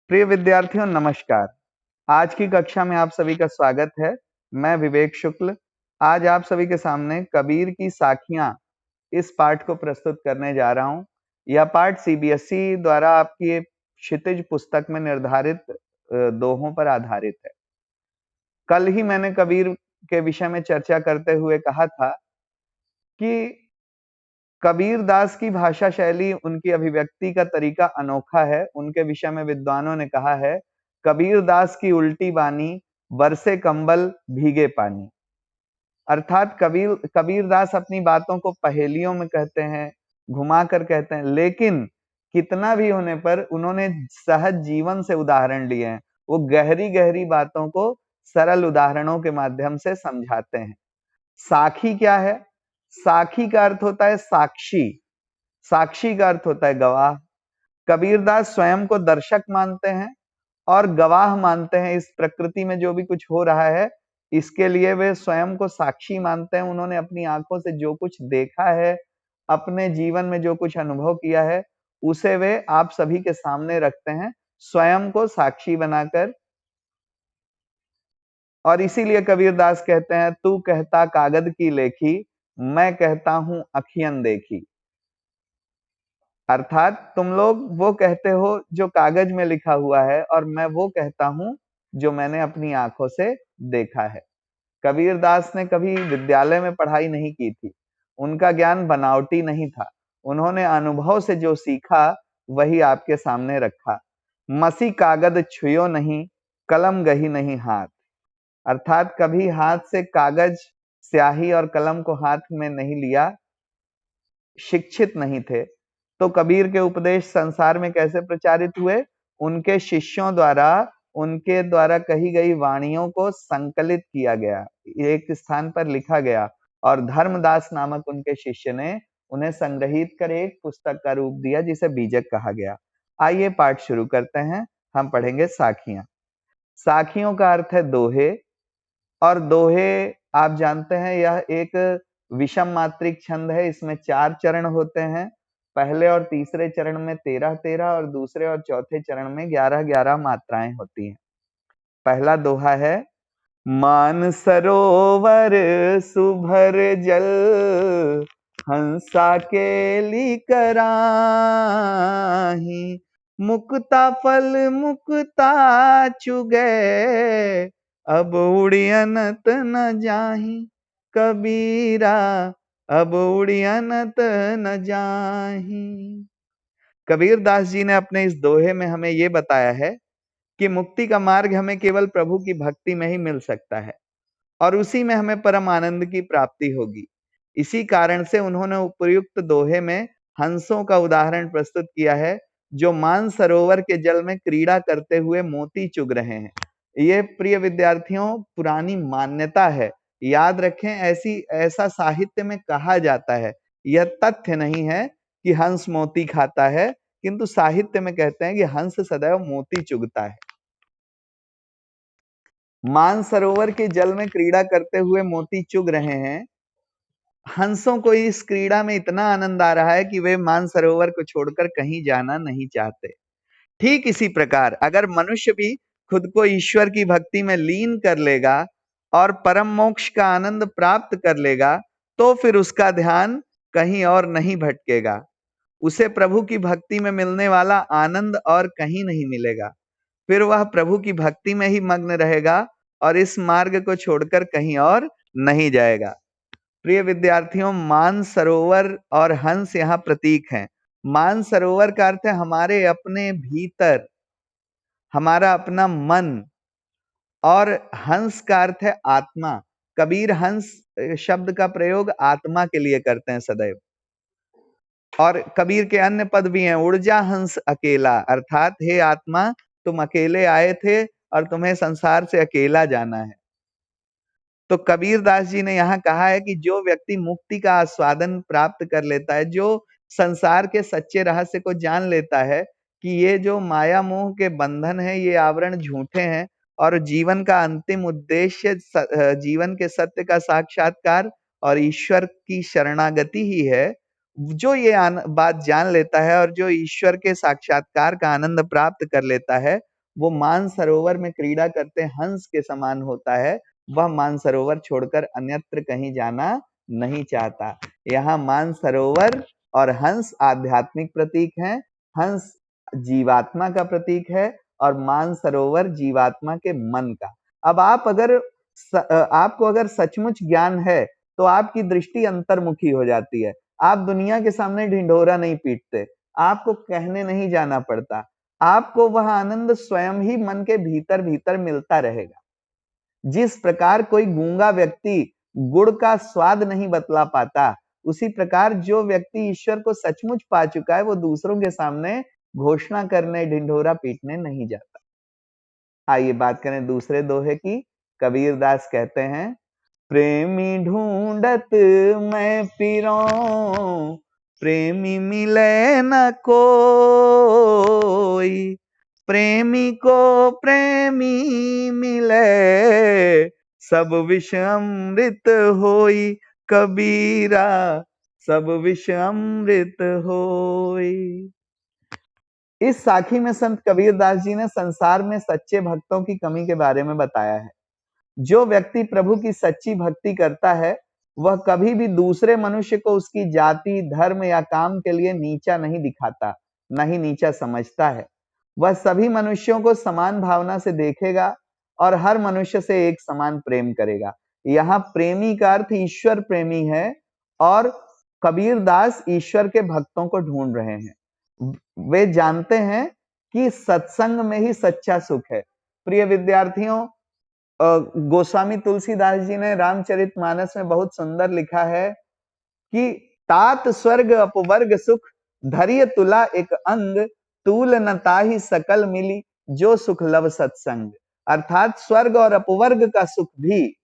प्रिय विद्यार्थियों नमस्कार। आज की कक्षा में आप सभी का स्वागत है। मैं विवेक शुक्ल आज आप सभी के सामने कबीर की साखियां इस पाठ को प्रस्तुत करने जा रहा हूं। यह पाठ सीबीएसई द्वारा आपकी क्षितिज पुस्तक में निर्धारित दोहों पर आधारित है। कल ही मैंने कबीर के विषय में चर्चा करते हुए कहा था कि कबीर दास की भाषा शैली, उनकी अभिव्यक्ति का तरीका अनोखा है। उनके विषय में विद्वानों ने कहा है, कबीर दास की उल्टी बानी, बरसे कंबल भीगे पानी। अर्थात कबीर दास अपनी बातों को पहेलियों में कहते हैं, घुमाकर कहते हैं, लेकिन कितना भी होने पर उन्होंने सहज जीवन से उदाहरण लिए हैं। वो गहरी गहरी बातों को सरल उदाहरणों के माध्यम से समझाते हैं। साखी क्या है? साखी का अर्थ होता है साक्षी। साक्षी का अर्थ होता है गवाह। कबीरदास स्वयं को दर्शक मानते हैं और गवाह मानते हैं। इस प्रकृति में जो भी कुछ हो रहा है, इसके लिए वे स्वयं को साक्षी मानते हैं। उन्होंने अपनी आंखों से जो कुछ देखा है, अपने जीवन में जो कुछ अनुभव किया है, उसे वे आप सभी के सामने रखते हैं, स्वयं को साक्षी बनाकर। और इसीलिए कबीरदास कहते हैं, तू कहता कागज की लेखी, मैं कहता हूं अखियन देखी। अर्थात तुम लोग वो कहते हो जो कागज में लिखा हुआ है, और मैं वो कहता हूं जो मैंने अपनी आंखों से देखा है। कबीरदास ने कभी विद्यालय में पढ़ाई नहीं की थी। उनका ज्ञान बनावटी नहीं था। उन्होंने अनुभव से जो सीखा वही आपके सामने रखा। मसी कागज छुयो नहीं, कलम गही नहीं हाथ। अर्थात कभी हाथ से कागज, स्याही और कलम को हाथ में नहीं लिया, शिक्षित नहीं थे। तो कबीर के उपदेश संसार में कैसे प्रचारित हुए? उनके शिष्यों द्वारा, उनके द्वारा कही गई वाणियों को संकलित किया गया, एक स्थान पर लिखा गया, और धर्मदास नामक उनके शिष्य ने उन्हें संग्रहित कर एक पुस्तक का रूप दिया, जिसे बीजक कहा गया। आइए पाठ शुरू करते हैं। हम पढ़ेंगे साखियां। साखियों का अर्थ है दोहे, और दोहे आप जानते हैं यह एक विषम मात्रिक छंद है। इसमें 4 चरण होते हैं। पहले और तीसरे चरण में 13-13 और दूसरे और चौथे चरण में 11-11 मात्राएं होती हैं। पहला दोहा है, मान सरोवर सुभर जल, हंसा केली कराही, मुक्ता फल मुक्ता चुगे, अब उड़ियनत न जाही। कबीरा अब उड़ियनत न जाही। कबीर दास जी ने अपने इस दोहे में हमें ये बताया है कि मुक्ति का मार्ग हमें केवल प्रभु की भक्ति में ही मिल सकता है, और उसी में हमें परम आनंद की प्राप्ति होगी। इसी कारण से उन्होंने उपयुक्त दोहे में हंसों का उदाहरण प्रस्तुत किया है, जो मान सरोवर के जल में क्रीड़ा करते हुए मोती चुग रहे हैं। ये प्रिय विद्यार्थियों पुरानी मान्यता है, याद रखें। ऐसा साहित्य में कहा जाता है। यह तथ्य नहीं है कि हंस मोती खाता है, किंतु साहित्य में कहते हैं कि हंस सदैव मोती चुगता है। मानसरोवर के जल में क्रीड़ा करते हुए मोती चुग रहे हैं। हंसों को इस क्रीड़ा में इतना आनंद आ रहा है कि वे मानसरोवर को छोड़कर कहीं जाना नहीं चाहते। ठीक इसी प्रकार अगर मनुष्य भी खुद को ईश्वर की भक्ति में लीन कर लेगा और परम मोक्ष का आनंद प्राप्त कर लेगा, तो फिर उसका ध्यान कहीं और नहीं भटकेगा। उसे प्रभु की भक्ति में मिलने वाला आनंद और कहीं नहीं मिलेगा। फिर वह प्रभु की भक्ति में ही मग्न रहेगा और इस मार्ग को छोड़कर कहीं और नहीं जाएगा। प्रिय विद्यार्थियों, मानसरोवर और हंस यहाँ प्रतीक हैं। मानसरोवर का अर्थ है हमारे अपने भीतर, हमारा अपना मन, और हंस का अर्थ है आत्मा। कबीर हंस शब्द का प्रयोग आत्मा के लिए करते हैं सदैव। और कबीर के अन्य पद भी हैं, उड़ जा हंस अकेला, अर्थात हे आत्मा, तुम अकेले आए थे और तुम्हें संसार से अकेला जाना है। तो कबीर दास जी ने यहाँ कहा है कि जो व्यक्ति मुक्ति का आस्वादन प्राप्त कर लेता है, जो संसार के सच्चे रहस्य को जान लेता है कि ये जो माया मोह के बंधन है, ये आवरण झूठे हैं, और जीवन का अंतिम उद्देश्य जीवन के सत्य का साक्षात्कार और ईश्वर की शरणागति ही है, जो ये बात जान लेता है और जो ईश्वर के साक्षात्कार का आनंद प्राप्त कर लेता है, वो मानसरोवर में क्रीड़ा करते हंस के समान होता है। वह मानसरोवर छोड़कर अन्यत्र कहीं जाना नहीं चाहता। यहाँ मानसरोवर और हंस आध्यात्मिक प्रतीक हैं। हंस जीवात्मा का प्रतीक है और मानसरोवर जीवात्मा के मन का। अब आपको अगर सचमुच ज्ञान है तो आपकी दृष्टि अंतर्मुखी हो जाती है। आप दुनिया के सामने ढिंढोरा नहीं पीटते, आपको कहने नहीं जाना पड़ता, आपको वह आनंद स्वयं ही मन के भीतर भीतर मिलता रहेगा। जिस प्रकार कोई गूंगा व्यक्ति गुड़ का स्वाद नहीं बतला पाता, उसी प्रकार जो व्यक्ति ईश्वर को सचमुच पा चुका है वो दूसरों के सामने घोषणा करने, ढिंढोरा पीटने नहीं जाता। आइए बात करें दूसरे दोहे की। कबीरदास कहते हैं, प्रेमी ढूंढत मैं फिरूं, प्रेमी मिले न कोई, प्रेमी को प्रेमी मिले, सब विष अमृत होई, कबीरा सब विष अमृत होई। इस साखी में संत कबीरदास जी ने संसार में सच्चे भक्तों की कमी के बारे में बताया है। जो व्यक्ति प्रभु की सच्ची भक्ति करता है वह कभी भी दूसरे मनुष्य को उसकी जाति, धर्म या काम के लिए नीचा नहीं दिखाता, न ही नीचा समझता है। वह सभी मनुष्यों को समान भावना से देखेगा और हर मनुष्य से एक समान प्रेम करेगा। यहाँ प्रेमी का अर्थ ईश्वर प्रेमी है और कबीरदास ईश्वर के भक्तों को ढूंढ रहे हैं। वे जानते हैं कि सत्संग में ही सच्चा सुख है। प्रिय विद्यार्थियों, गोस्वामी तुलसीदास जी ने रामचरितमानस में बहुत सुंदर लिखा है कि तात स्वर्ग अपवर्ग सुख, धैर्य तुला एक अंग, तूल न ताहि सकल मिली, जो सुख लव सत्संग। अर्थात स्वर्ग और अपवर्ग का सुख भी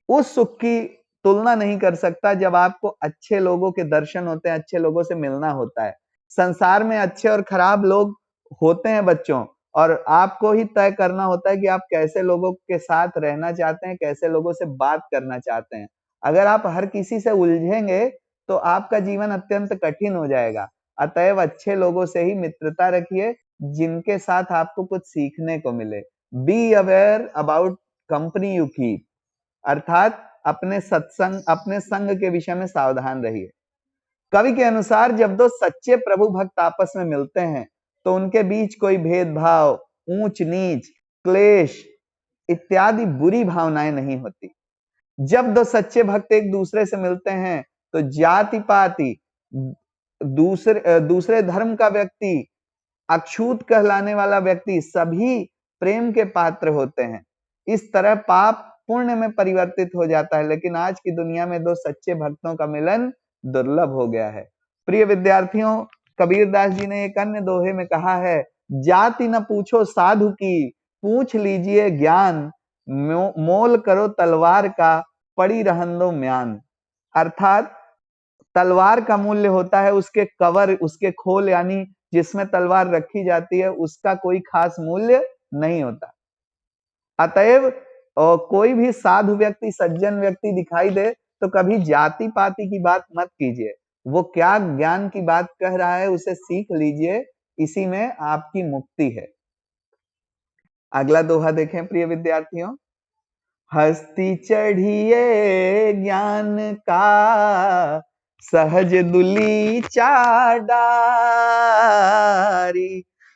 उस सुख की तुलना नहीं कर सकता जब आपको अच्छे लोगों के दर्शन होते हैं, अच्छे लोगों से मिलना होता है। संसार में अच्छे और खराब लोग होते हैं बच्चों, और आपको ही तय करना होता है कि आप कैसे लोगों के साथ रहना चाहते हैं, कैसे लोगों से बात करना चाहते हैं। अगर आप हर किसी से उलझेंगे तो आपका जीवन अत्यंत कठिन हो जाएगा। अतएव अच्छे लोगों से ही मित्रता रखिए, जिनके साथ आपको कुछ सीखने को मिले। Be aware about company you keep, अर्थात अपने संग के विषय में सावधान रहिए। कवि के अनुसार जब दो सच्चे प्रभु भक्त आपस में मिलते हैं तो उनके बीच कोई भेदभाव, ऊंच नीच, क्लेश इत्यादि बुरी भावनाएं नहीं होती। जब दो सच्चे भक्त एक दूसरे से मिलते हैं तो जाति पाति, दूसरे धर्म का व्यक्ति, अछूत कहलाने वाला व्यक्ति सभी प्रेम के पात्र होते हैं। इस तरह पाप पुण्य में परिवर्तित हो जाता है। लेकिन आज की दुनिया में दो सच्चे भक्तों का मिलन दुर्लभ हो गया है। प्रिय विद्यार्थियों, कबीरदास जी ने एक अन्य दोहे में कहा है, जाति न पूछो साधु की, पूछ लीजिए ज्ञान, मोल करो तलवार का, पड़ी रहन दो म्यान। अर्थात तलवार का मूल्य होता है उसके कवर, उसके खोल, यानी जिसमें तलवार रखी जाती है उसका कोई खास मूल्य नहीं होता। अतएव कोई भी साधु व्यक्ति, सज्जन व्यक्ति दिखाई दे तो कभी जाति पाति की बात मत कीजिए। वो क्या ज्ञान की बात कह रहा है उसे सीख लीजिए, इसी में आपकी मुक्ति है। अगला दोहा देखें प्रिय विद्यार्थियों। हस्ती चढ़िए ज्ञान का, सहज दुली चाडारी,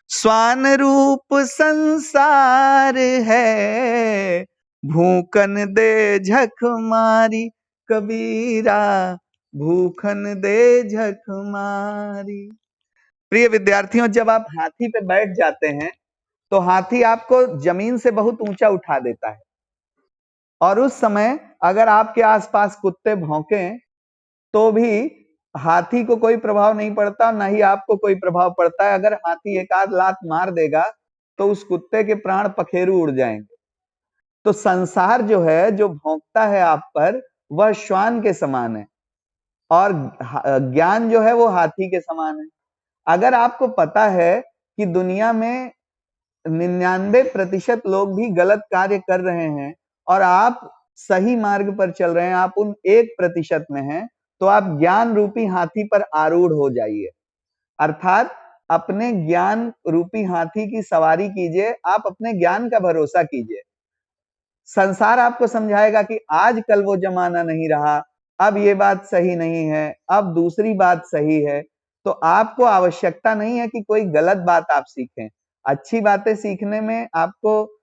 स्वान रूप संसार है, भूखन दे झक मारी, कबीरा भूखन दे झक मारी। प्रिय विद्यार्थियों, जब आप हाथी पे बैठ जाते हैं तो हाथी आपको जमीन से बहुत ऊंचा उठा देता है, और उस समय अगर आपके आसपास कुत्ते भौंकें तो भी हाथी को कोई प्रभाव नहीं पड़ता, ना ही आपको कोई प्रभाव पड़ता है। अगर हाथी एक आध लात मार देगा तो उस कुत्ते के प्राण पखेरु उड़ जाएंगे। तो संसार जो है, जो भौंकता है आप पर, वह श्वान के समान है, और ज्ञान जो है वो हाथी के समान है। अगर आपको पता है कि दुनिया में 99% लोग भी गलत कार्य कर रहे हैं और आप सही मार्ग पर चल रहे हैं, आप उन 1% में हैं, तो आप ज्ञान रूपी हाथी पर आरूढ़ हो जाइए। अर्थात अपने ज्ञान रूपी हाथी की सवारी कीजिए, आप अपने ज्ञान का भरोसा कीजिए। संसार आपको समझाएगा कि आजकल वो जमाना नहीं रहा, अब ये बात सही नहीं है, अब दूसरी बात सही है। तो आपको आवश्यकता नहीं है कि कोई गलत बात आप सीखें। अच्छी बातें सीखने में आपको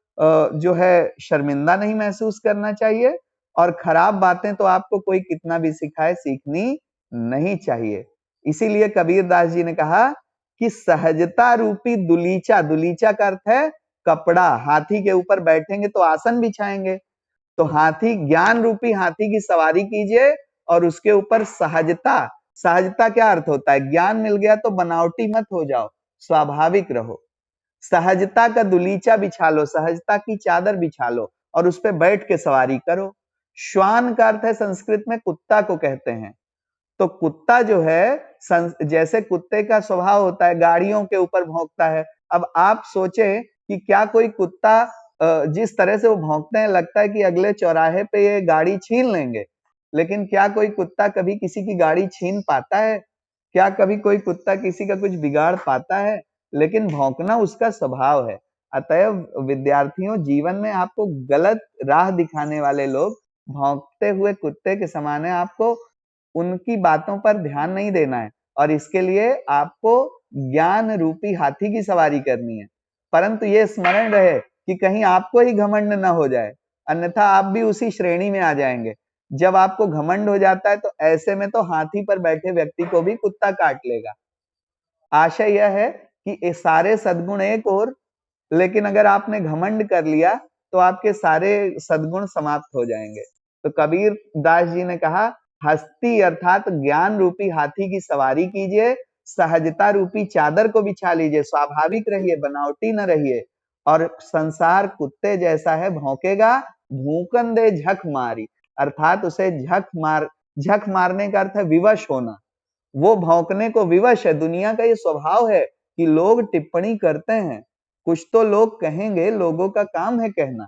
जो है शर्मिंदा नहीं महसूस करना चाहिए, और खराब बातें तो आपको कोई कितना भी सिखाए सीखनी नहीं चाहिए। इसीलिए कबीर दास जी ने कहा कि सहजता रूपी दुलीचा, दुलीचा का अर्थ है कपड़ा, हाथी के ऊपर बैठेंगे तो आसन बिछाएंगे, तो हाथी, ज्ञान रूपी हाथी की सवारी कीजिए और उसके ऊपर सहजता, सहजता क्या अर्थ होता है? ज्ञान मिल गया तो बनावटी मत हो जाओ, स्वाभाविक रहो। सहजता का दुलीचा बिछा लो, सहजता की चादर बिछा लो और उस पर बैठ के सवारी करो। श्वान का अर्थ है संस्कृत में कुत्ता को कहते हैं। तो कुत्ता जो है, जैसे कुत्ते का स्वभाव होता है गाड़ियों के ऊपर भौंकता है। अब आप सोचे कि क्या कोई कुत्ता जिस तरह से वो भौंकते हैं लगता है कि अगले चौराहे पे ये गाड़ी छीन लेंगे, लेकिन क्या कोई कुत्ता कभी किसी की गाड़ी छीन पाता है? क्या कभी कोई कुत्ता किसी का कुछ बिगाड़ पाता है? लेकिन भौंकना उसका स्वभाव है। अतएव विद्यार्थियों, जीवन में आपको गलत राह दिखाने वाले लोग भौंकते हुए कुत्ते के समान है, आपको उनकी बातों पर ध्यान नहीं देना है, और इसके लिए आपको ज्ञान रूपी हाथी की सवारी करनी है। परंतु ये स्मरण रहे कि कहीं आपको ही घमंड न हो जाए, अन्यथा आप भी उसी श्रेणी में आ जाएंगे। जब आपको घमंड हो जाता है तो ऐसे में तो हाथी पर बैठे व्यक्ति को भी कुत्ता काट लेगा। आशय यह है कि ये सारे सद्गुण एक ओर, लेकिन अगर आपने घमंड कर लिया तो आपके सारे सद्गुण समाप्त हो जाएंगे। तो कबीर दास जी ने कहा, हस्ती अर्थात ज्ञान रूपी हाथी की सवारी कीजिए, सहजता रूपी चादर को बिछा लीजिए, स्वाभाविक रहिए, बनावटी न रहिए। और संसार कुत्ते जैसा है, भौंकेगा, भूकन दे झक मारी, अर्थात उसे झक मारने का अर्थ है विवश होना। वो भौंकने को विवश है। दुनिया का ये स्वभाव है कि लोग टिप्पणी करते हैं, कुछ तो लोग कहेंगे, लोगों का काम है कहना।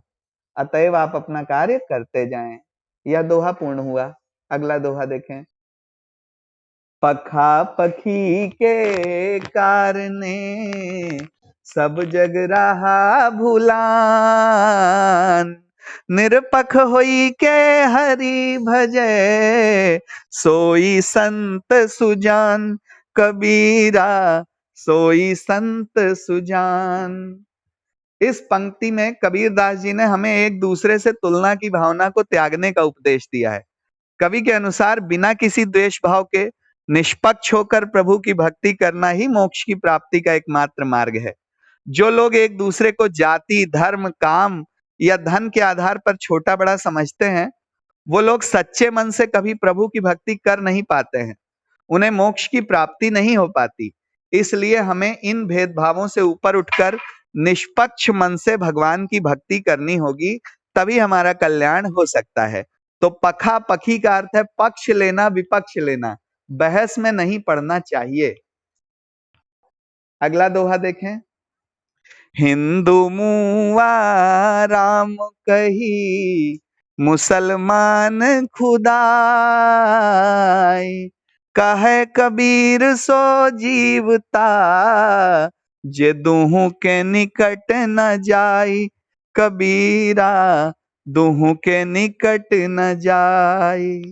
अतएव आप अपना कार्य करते जाएं। यह दोहा पूर्ण हुआ। अगला दोहा देखें। पखा पखी के कारणे सब जग रहा भुलान, निरपख होई के हरि भजे, सोई संत सुजान, कबीरा सोई संत सुजान। इस पंक्ति में कबीर दास जी ने हमें एक दूसरे से तुलना की भावना को त्यागने का उपदेश दिया है। कवि के अनुसार बिना किसी द्वेष भाव के निष्पक्ष होकर प्रभु की भक्ति करना ही मोक्ष की प्राप्ति का एकमात्र मार्ग है। जो लोग एक दूसरे को जाति, धर्म, काम या धन के आधार पर छोटा बड़ा समझते हैं, वो लोग सच्चे मन से कभी प्रभु की भक्ति कर नहीं पाते हैं, उन्हें मोक्ष की प्राप्ति नहीं हो पाती। इसलिए हमें इन भेदभावों से ऊपर उठकर निष्पक्ष मन से भगवान की भक्ति करनी होगी, तभी हमारा कल्याण हो सकता है। तो पखा पखी का अर्थ है पक्ष लेना, विपक्ष लेना, बहस में नहीं पड़ना चाहिए। अगला दोहा देखें। हिंदू मुआ राम कही, मुसलमान खुदाई, कहे कबीर सो जीवता, जे दुहु के निकट न जाई, कबीरा दुहु के निकट न जाई।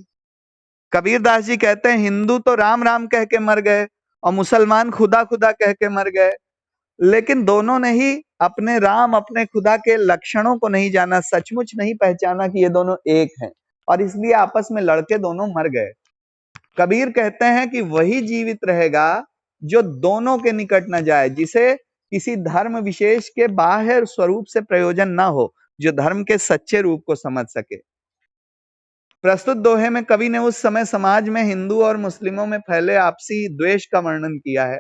कबीर दास जी कहते हैं हिंदू तो राम राम कह के मर गए और मुसलमान खुदा खुदा कह के मर गए, लेकिन दोनों ने ही अपने राम, अपने खुदा के लक्षणों को नहीं जाना, सचमुच नहीं पहचाना कि ये दोनों एक हैं, और इसलिए आपस में लड़के दोनों मर गए। कबीर कहते हैं कि वही जीवित रहेगा जो दोनों के निकट न जाए, जिसे किसी धर्म विशेष के बाह्य स्वरूप से प्रयोजन ना हो, जो धर्म के सच्चे रूप को समझ सके। प्रस्तुत दोहे में कवि ने उस समय समाज में हिंदू और मुस्लिमों में फैले आपसी द्वेष का वर्णन किया है।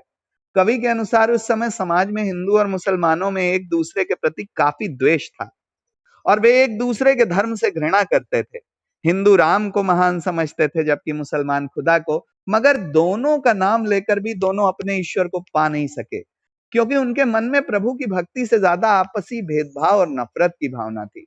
कवि के अनुसार उस समय समाज में हिंदू और मुसलमानों में एक दूसरे के प्रति काफी द्वेष था और वे एक दूसरे के धर्म से घृणा करते थे। हिंदू राम को महान समझते थे जबकि मुसलमान खुदा को, मगर दोनों का नाम लेकर भी दोनों अपने ईश्वर को पा नहीं सके, क्योंकि उनके मन में प्रभु की भक्ति से ज्यादा आपसी भेदभाव और नफरत की भावना थी।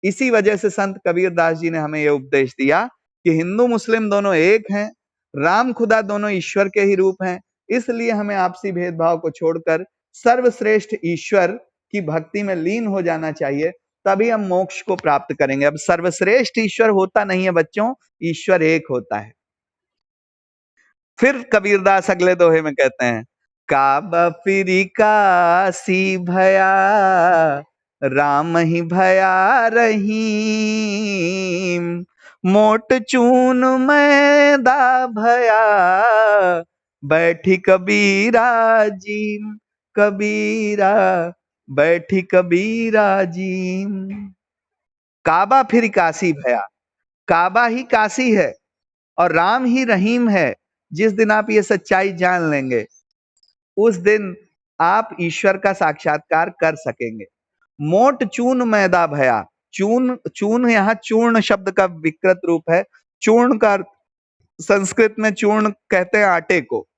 इसी वजह से संत कबीर दास जी ने हमें यह उपदेश दिया कि हिंदू मुस्लिम दोनों एक हैं, राम खुदा दोनों ईश्वर के ही रूप हैं, इसलिए हमें आपसी भेदभाव को छोड़कर सर्वश्रेष्ठ ईश्वर की भक्ति में लीन हो जाना चाहिए, तभी हम मोक्ष को प्राप्त करेंगे। अब सर्वश्रेष्ठ ईश्वर होता नहीं है बच्चों, ईश्वर एक होता है। फिर कबीरदास अगले दोहे में कहते हैं, काबा फिरी काशी भया, राम ही भया रहीम, मोट चून मैदा भया, बैठी कबीरा जीम, कबीरा बैठी कबीरा जीम। काबा फिर काशी भया, काबा ही काशी है और राम ही रहीम है। जिस दिन आप ये सच्चाई जान लेंगे, उस दिन आप ईश्वर का साक्षात्कार कर सकेंगे। मोट चून मैदा भया, चून चून यहाँ चूर्ण शब्द का विकृत रूप है। चूर्ण का संस्कृत में चूर्ण कहते हैं आटे को।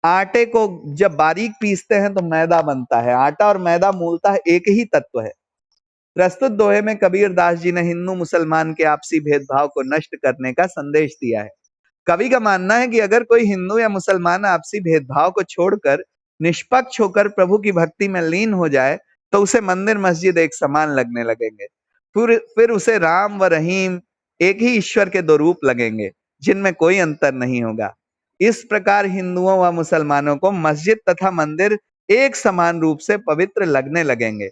आटे को जब बारीक पीसते हैं तो मैदा बनता है। आटा और मैदा मूलतः एक ही तत्व है। प्रस्तुत दोहे में कबीरदास जी ने हिंदू मुसलमान के आपसी भेदभाव को नष्ट करने का संदेश दिया है। कवि का मानना है कि अगर कोई हिंदू या मुसलमान आपसी भेदभाव को छोड़कर निष्पक्ष होकर प्रभु की भक्ति में लीन हो जाए तो उसे मंदिर मस्जिद एक समान लगने लगेंगे। फिर उसे राम व रहीम एक ही ईश्वर के दो रूप लगेंगे, जिनमें कोई अंतर नहीं होगा। इस प्रकार हिंदुओं व मुसलमानों को मस्जिद तथा मंदिर एक समान रूप से पवित्र लगने लगेंगे।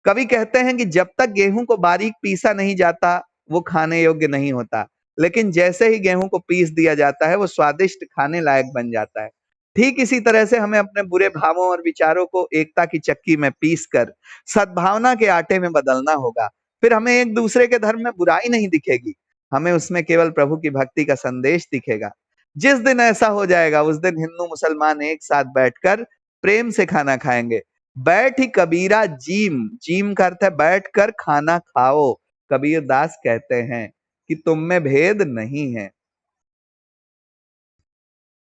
कवि कहते हैं कि जब तक गेहूं को बारीक पीसा नहीं जाता वो खाने योग्य नहीं होता, लेकिन जैसे ही गेहूं को पीस दिया जाता है वो स्वादिष्ट खाने लायक बन जाता है। ठीक इसी तरह से हमें अपने बुरे भावों और विचारों को एकता की चक्की में पीसकर सद्भावना के आटे में बदलना होगा। फिर हमें एक दूसरे के धर्म में बुराई नहीं दिखेगी, हमें उसमें केवल प्रभु की भक्ति का संदेश दिखेगा। जिस दिन ऐसा हो जाएगा उस दिन हिंदू मुसलमान एक साथ बैठकर प्रेम से खाना खाएंगे। बैठ ही कबीरा जीम, जीम का अर्थ है बैठकर खाना खाओ। कबीर दास कहते हैं कि तुम में भेद नहीं है।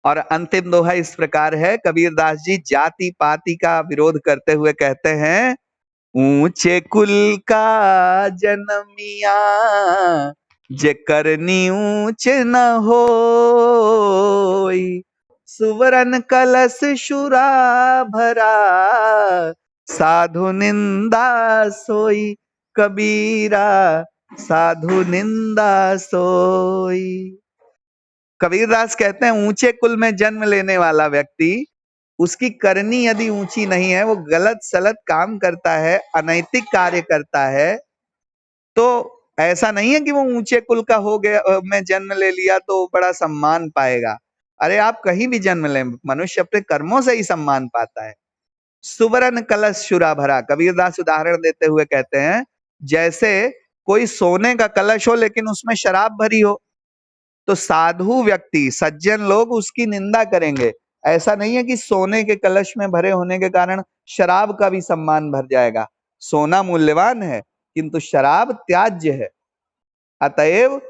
और अंतिम दोहा इस प्रकार है, कबीर दास जी जाति पाति का विरोध करते हुए कहते हैं, ऊंचे कुल का जन्मिया, जे करनी ऊंच न होई, सुवरन कलश शुरा भरा, साधु निंदा सोई, कबीरा साधु निंदा सोई। कबीरदास कहते हैं ऊंचे कुल में जन्म लेने वाला व्यक्ति, उसकी करनी यदि ऊंची नहीं है, वो गलत सलत काम करता है, अनैतिक कार्य करता है, तो ऐसा नहीं है कि वो ऊंचे कुल का हो गया, में जन्म ले लिया तो बड़ा सम्मान पाएगा। अरे आप कहीं भी जन्म लें, मनुष्य अपने कर्मों से ही सम्मान पाता है। सुवर्ण कलश शुरा भरा, कबीरदास उदाहरण देते हुए कहते हैं, जैसे कोई सोने का कलश हो लेकिन उसमें शराब भरी हो, तो साधु व्यक्ति सज्जन लोग उसकी निंदा करेंगे। ऐसा नहीं है कि सोने के कलश में भरे होने के कारण शराब का भी सम्मान भर जाएगा। सोना मूल्यवान है किंतु शराब त्याज्य है। अतएव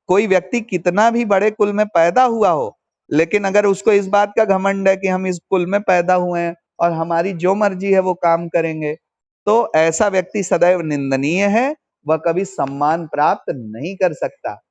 कोई व्यक्ति कितना भी बड़े कुल में पैदा हुआ हो, लेकिन अगर उसको इस बात का घमंड है कि हम इस कुल में पैदा हुए हैं और हमारी जो मर्जी है वो काम करेंगे, तो ऐसा व्यक्ति सदैव निंदनीय है, वह कभी सम्मान प्राप्त नहीं कर सकता।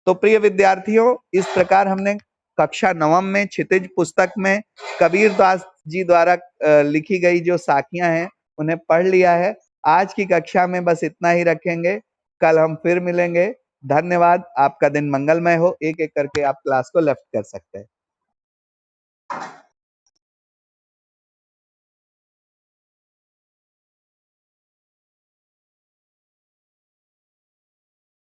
तो प्रिय विद्यार्थियों, इस प्रकार हमने कक्षा 9 में क्षितिज पुस्तक में कबीरदास जी द्वारा लिखी गई जो साखियां हैं उन्हें पढ़ लिया है। आज की कक्षा में बस इतना ही रखेंगे, कल हम फिर मिलेंगे। धन्यवाद। आपका दिन मंगलमय हो। एक एक करके आप क्लास को लेफ्ट कर सकते हैं।